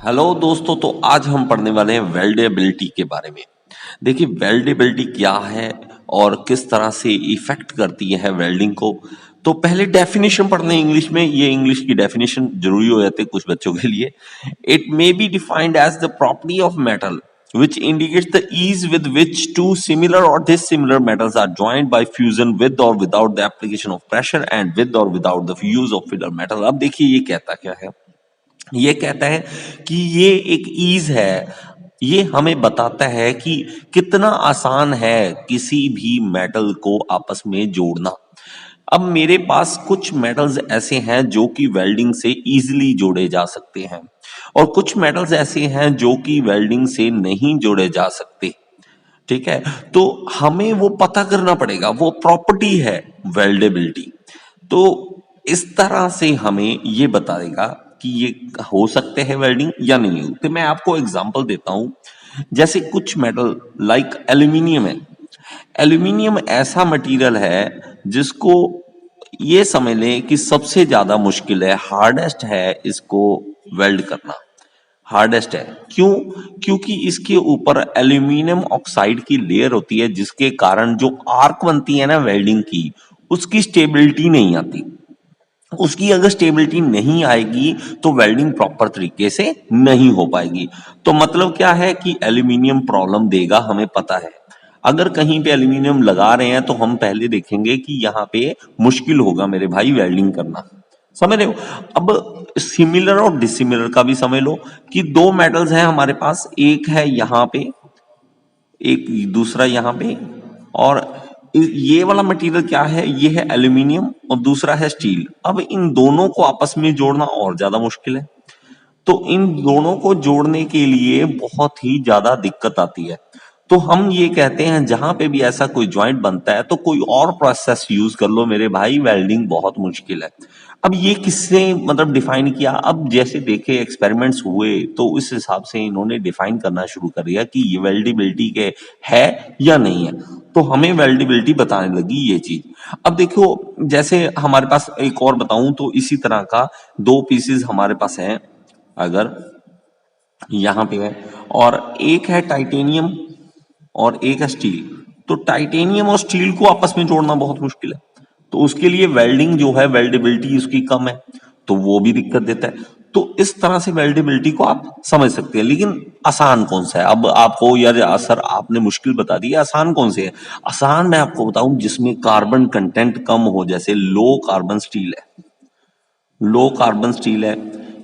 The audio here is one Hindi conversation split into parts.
हेलो दोस्तों, तो आज हम पढ़ने वाले हैं वेल्डेबिलिटी के बारे में। देखिए वेल्डेबिलिटी क्या है और किस तरह से इफेक्ट करती है वेल्डिंग को। तो पहले डेफिनेशन पढ़ने इंग्लिश में, ये इंग्लिश की डेफिनेशन जरूरी हो जाती है कुछ बच्चों के लिए। It may be defined as the property of metal which indicates the ease with which two similar or dissimilar metals are joined by fusion with or without the application of pressure and with or without the use of filler metal। अब देखिए ये कहता क्या है। ये कहता है कि ये एक ईज है, ये हमें बताता है कि कितना आसान है किसी भी मेटल को आपस में जोड़ना। अब मेरे पास कुछ मेटल्स ऐसे हैं जो कि वेल्डिंग से इजीली जोड़े जा सकते हैं और कुछ मेटल्स ऐसे हैं जो कि वेल्डिंग से नहीं जोड़े जा सकते। ठीक है, तो हमें वो पता करना पड़ेगा, वो प्रॉपर्टी है वेल्डेबिलिटी। तो इस तरह से हमें ये बता देगा कि ये हो सकते हैं वेल्डिंग या नहीं हो। तो मैं आपको एग्जांपल देता हूं, जैसे कुछ मेटल लाइक एल्यूमिनियम है। एल्यूमिनियम ऐसा मटेरियल है जिसको ये समझ लें कि सबसे ज्यादा मुश्किल है, हार्डेस्ट है इसको वेल्ड करना। हार्डेस्ट है क्यों? क्योंकि इसके ऊपर एल्यूमिनियम ऑक्साइड की लेयर होती है जिसके कारण जो आर्क बनती है ना वेल्डिंग की, उसकी स्टेबिलिटी नहीं आती। उसकी अगर स्टेबिलिटी नहीं आएगी तो वेल्डिंग प्रॉपर तरीके से नहीं हो पाएगी। तो मतलब क्या है कि एल्यूमिनियम प्रॉब्लम देगा, हमें पता है। अगर कहीं पे एल्यूमिनियम लगा रहे हैं तो हम पहले देखेंगे कि यहाँ पे मुश्किल होगा मेरे भाई वेल्डिंग करना। समझ रहे हो? अब सिमिलर और डिसिमिलर का भी समझ लो कि दो मेटल्स हैं हमारे पास, एक है यहाँ पे, एक दूसरा यहाँ पे, और ये वाला मटेरियल क्या है, ये है एल्यूमिनियम और दूसरा है स्टील। अब इन दोनों को आपस में जोड़ना और ज्यादा मुश्किल है। तो इन दोनों को जोड़ने के लिए बहुत ही ज्यादा दिक्कत आती है। तो हम ये कहते हैं जहां पे भी ऐसा कोई ज्वाइंट बनता है तो कोई और प्रोसेस यूज कर लो मेरे भाई, वेल्डिंग बहुत मुश्किल है। अब ये किसने मतलब डिफाइन किया? अब जैसे देखे एक्सपेरिमेंट्स हुए तो उस हिसाब से इन्होंने डिफाइन करना शुरू कर दिया कि ये वेल्डेबिलिटी के है या नहीं है। तो हमें वेल्डेबिलिटी बताने लगी ये चीज। अब देखो, जैसे हमारे पास एक और बताऊं तो इसी तरह का दो पीसेस हमारे पास हैं। अगर यहाँ पे है और एक है टाइटेनियम और एक है स्टील, तो टाइटेनियम और स्टील को आपस में जोड़ना बहुत मुश्किल है। तो उसके लिए वेल्डिंग जो है, वेल्डेबिलिटी उसकी कम है, तो वो भी दिक्कत देता है। तो इस तरह से वेल्डेबिलिटी को आप समझ सकते हैं। लेकिन आसान कौन सा है? अब आपको यार सर आपने मुश्किल बता दी, आसान कौन से है? आसान मैं आपको बताऊं जिसमें कार्बन कंटेंट कम हो, जैसे लो कार्बन स्टील है। लो कार्बन स्टील है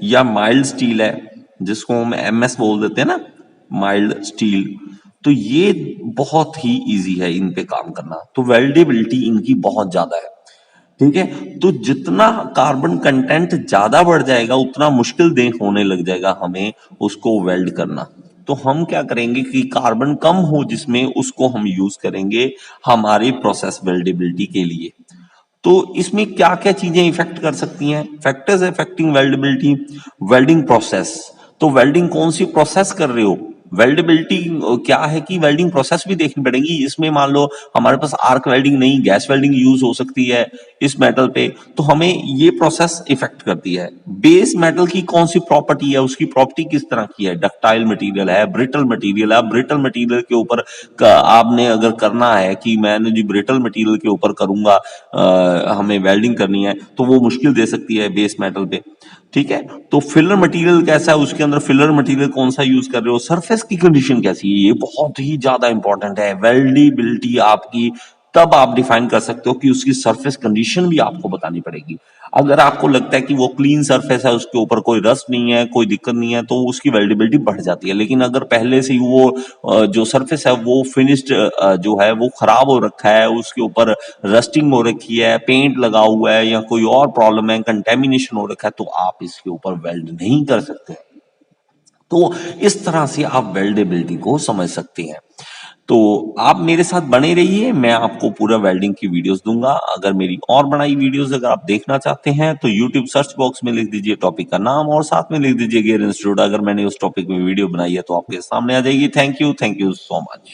या माइल्ड स्टील है, जिसको हम एमएस बोल देते हैं ना, माइल्ड स्टील। तो ये बहुत ही इजी है इन पे काम करना, तो वेल्डेबिलिटी इनकी बहुत ज्यादा है। ठीक है, तो जितना कार्बन कंटेंट ज्यादा बढ़ जाएगा उतना मुश्किल दे होने लग जाएगा हमें उसको वेल्ड करना। तो हम क्या करेंगे कि कार्बन कम हो जिसमें, उसको हम यूज करेंगे हमारे प्रोसेस वेल्डेबिलिटी के लिए। तो इसमें क्या क्या चीजें इफेक्ट कर सकती हैं? Factors affecting weldability, welding process. तो वेल्डिंग कौन सी प्रोसेस कर रहे हो? वेल्डेबिलिटी क्या है कि वेल्डिंग प्रोसेस भी देखनी पड़ेगी। इसमें मान लो हमारे पास आर्क वेल्डिंग नहीं, गैस वेल्डिंग यूज हो सकती है इस मेटल पे, तो हमें ये प्रोसेस इफेक्ट करती है। बेस मेटल की कौन सी प्रॉपर्टी है, उसकी प्रॉपर्टी किस तरह की है, डक्टाइल मटेरियल है, ब्रिटल मटेरियल है। ब्रिटल मटेरियल के ऊपर आपने अगर करना है कि मैंने जी ब्रिटल मटेरियल के ऊपर करूंगा, हमें वेल्डिंग करनी है, तो वो मुश्किल दे सकती है बेस मेटल पे। ठीक है, तो फिलर मटेरियल कैसा है, उसके अंदर फिलर मटेरियल कौन सा यूज कर रहे हो, सरफेस की कंडीशन कैसी है, ये बहुत ही ज्यादा इंपॉर्टेंट है। वेल्डेबिलिटी आपकी तब आप डिफाइन कर सकते हो कि उसकी सरफेस कंडीशन भी आपको बतानी पड़ेगी। अगर आपको लगता है कि वो क्लीन सरफेस है, उसके ऊपर कोई रस्ट नहीं है, कोई दिक्कत नहीं है, तो उसकी वेल्डेबिलिटी बढ़ जाती है। लेकिन अगर पहले से ही वो जो सरफेस है वो फिनिश्ड जो है वो खराब हो रखा है, उसके ऊपर रस्टिंग हो रखी है, पेंट लगा हुआ है या कोई और प्रॉब्लम है, कंटेमिनेशन हो रखा है, तो आप इसके ऊपर वेल्ड नहीं कर सकते। तो इस तरह से आप वेल्डेबिलिटी को समझ सकते हैं। तो आप मेरे साथ बने रहिए, मैं आपको पूरा वेल्डिंग की वीडियोस दूंगा। अगर मेरी और बनाई वीडियोस अगर आप देखना चाहते हैं तो यूट्यूब सर्च बॉक्स में लिख दीजिए टॉपिक का नाम और साथ में लिख दीजिए गियर इंस्टीट्यूट। अगर मैंने उस टॉपिक में वीडियो बनाई है तो आपके सामने आ जाएगी। Thank you so much.